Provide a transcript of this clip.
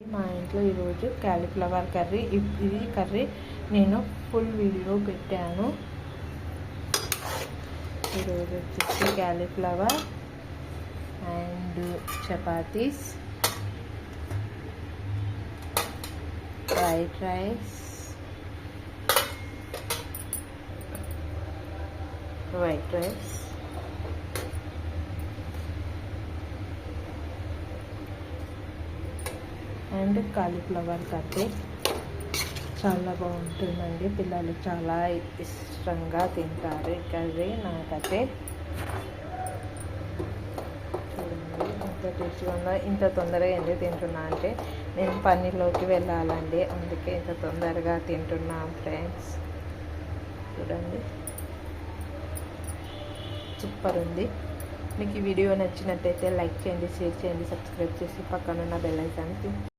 మా ఇంట్లో ఈరోజు క్యాలీఫ్లవర్ కర్రీ. ఇది కర్రీ నేను ఫుల్ వీడియో పెట్టాను. ఈరోజు వచ్చేసి cauliflower and chapatis, fried rice, white rice, and cauliflower curry. చాలా బాగుంటుందండి, పిల్లలు చాలా ఇష్టంగా తింటారు ఈ కర్రీ. నాకైతే చూడండి ఎంత టేస్టీగా ఉందో. ఇంత తొందరగా ఎందుకు తింటున్నా అంటే నేను పన్నీర్లోకి వెళ్ళాలండి, అందుకే ఇంత తొందరగా తింటున్నాం ఫ్రెండ్స్. చూడండి సూపర్ ఉంది. మీకు ఈ వీడియో నచ్చినట్టయితే లైక్ చేయండి, షేర్ చేయండి, సబ్స్క్రైబ్ చేసి పక్కనున్న బెల్ ఐకాన్